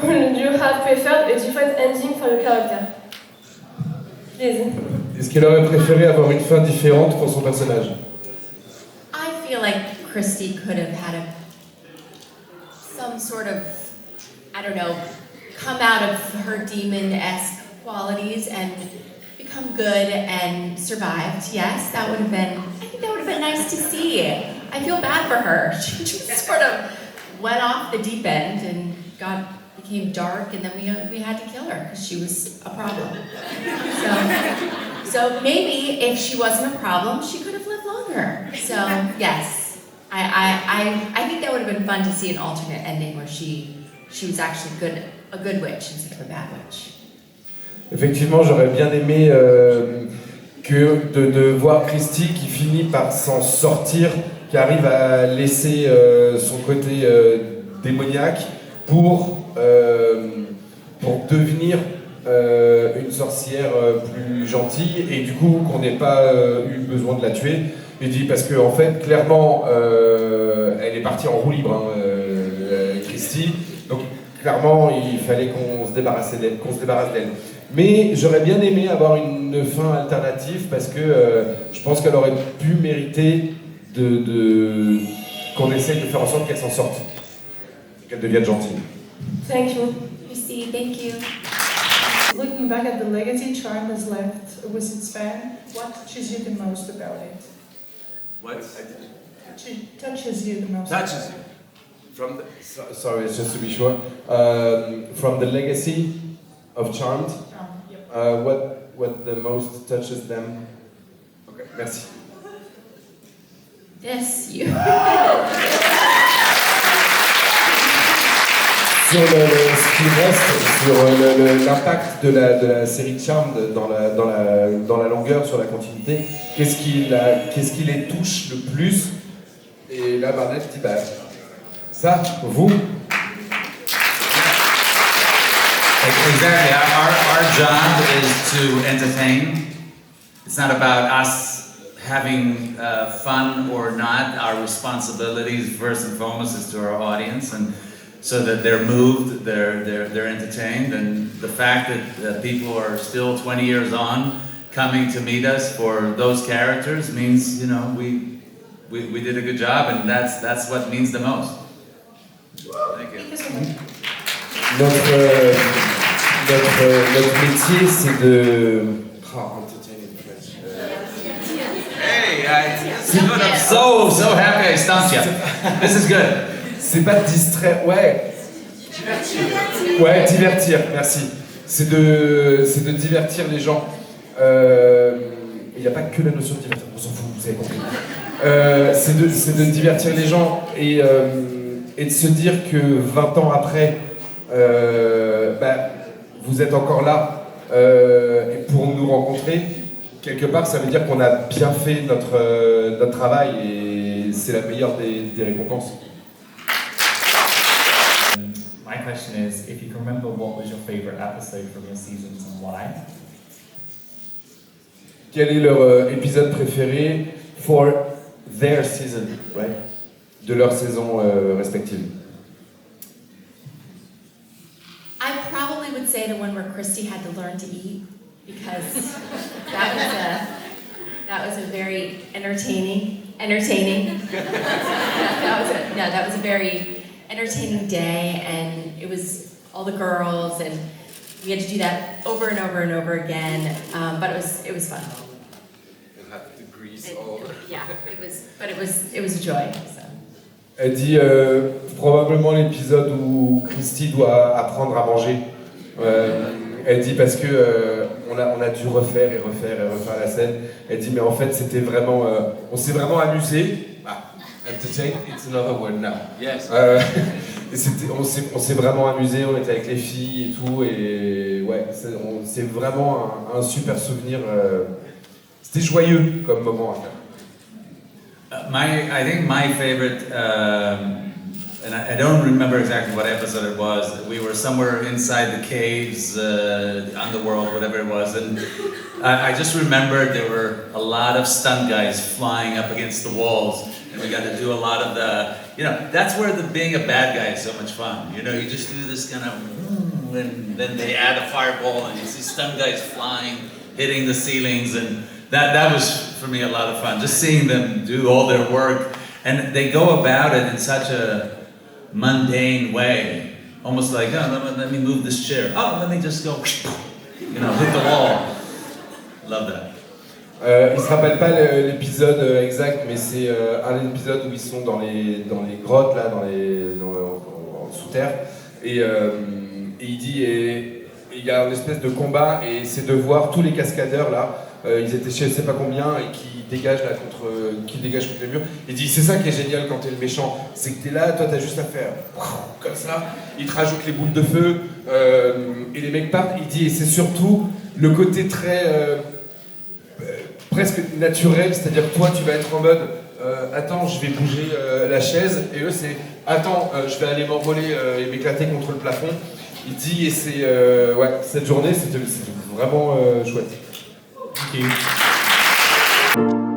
Would you have preferred a different ending for your character? Please. Est-ce qu'elle aurait préféré avoir une fin différente pour son personnage? I feel like Christy could have had some sort of, I don't know, come out of her demon-esque qualities and become good and survived. Yes, I think that would have been nice to see. I feel bad for her. She just sort of went off the deep end and became dark, and then we had to kill her because she was a problem. So maybe if she wasn't a problem, she could have lived longer. So yes, I think that would have been fun to see an alternate ending where she was actually a good witch instead of a bad witch. Effectivement, j'aurais bien aimé que de voir Christy qui finit par s'en sortir, qui arrive à laisser son côté démoniaque pour devenir une sorcière plus gentille, et du coup qu'on n'ait pas eu besoin de la tuer. Il dit parce que en fait clairement elle est partie en roue libre, hein, Christy, donc clairement il fallait qu'on se débarrasse d'elle. Mais j'aurais bien aimé avoir une fin alternative parce que je pense qu'elle aurait pu mériter qu'on essaye de faire en sorte qu'elle s'en sorte, qu'elle devienne gentille. Thank you. Christy, thank you. Looking back at the legacy Charmed has left with its fan, what touches you the most about it? What? Touches you the most. Touches you. From the, sorry, just to be sure, from the legacy of Charmed, Yep. what the most touches them? Okay, merci. This, you. Sur ce qui reste, sur l'impact de la série Charmed dans la longueur, sur la continuité, qu'est-ce qui les touche le plus? Et là, Barnett dit, bah, ça, vous. Exactly. Our job is to entertain. It's not about us having fun or not. Our responsibilities, first and foremost, is to our audience, and so that they're moved, they're entertained, and the fact that people are still 20 years on coming to meet us for those characters means, you know, we did a good job, and that's what means the most. Thank you. Notre métier, c'est de... Hey, I'm so happy I stumped you. This is good. C'est pas de distraire, ouais. Ouais, divertir, merci. C'est de divertir les gens. Il n'y a pas que la notion de divertir, on s'en fout, vous avez compris. C'est de divertir les gens et de se dire que 20 ans après, vous êtes encore là et pour nous rencontrer, quelque part, ça veut dire qu'on a bien fait notre travail et c'est la meilleure des récompenses. My question is, if you can remember, what was your favorite episode from your seasons and why? Quel est leur épisode préféré for their season, right? De leur saison respective? I probably would say the one where Christy had to learn to eat, because that was a very entertaining. That was a very entertaining day, and it was all the girls, and we had to do that over and over and over again. But it was fun. And have to grease all. Yeah, it was a joy. So. Elle dit probablement l'épisode où Christy doit apprendre à manger. Elle dit parce que on a dû refaire la scène. Elle dit mais en fait c'était vraiment, on s'est vraiment amusé. Entertain, it's another word now. Yes. On s'est vraiment amusé, on était avec les filles et tout, et ouais, c'est vraiment un super souvenir. C'était joyeux comme moment à faire. I think my favorite, and I don't remember exactly what episode it was. We were somewhere inside the caves, underworld, whatever it was, and I just remembered there were a lot of stunt guys flying up against the walls, And we got to do a lot of the, that's where being a bad guy is so much fun. You just do this kind of, and then they add a fireball and you see stun guys flying, hitting the ceilings, and that was for me a lot of fun. Just seeing them do all their work, and they go about it in such a mundane way, almost like, oh, let me move this chair. Oh, let me just go, hit the wall. Love that. Il se rappelle pas l'épisode exact, mais c'est un épisode où ils sont dans les grottes là, en sous terre, et il dit il y a une espèce de combat et c'est de voir tous les cascadeurs là, ils étaient je sais pas combien et qui dégagent contre les murs. Il dit c'est ça qui est génial quand t'es le méchant, c'est que t'es là, toi t'as juste à faire comme ça. Il te rajoute les boules de feu et les mecs partent. Il dit et c'est surtout le côté très presque naturel, c'est-à-dire que toi tu vas être en mode attends je vais bouger la chaise et eux c'est attends je vais aller m'envoler et m'éclater contre le plafond. Il dit et c'est cette journée c'était vraiment chouette. Thank you.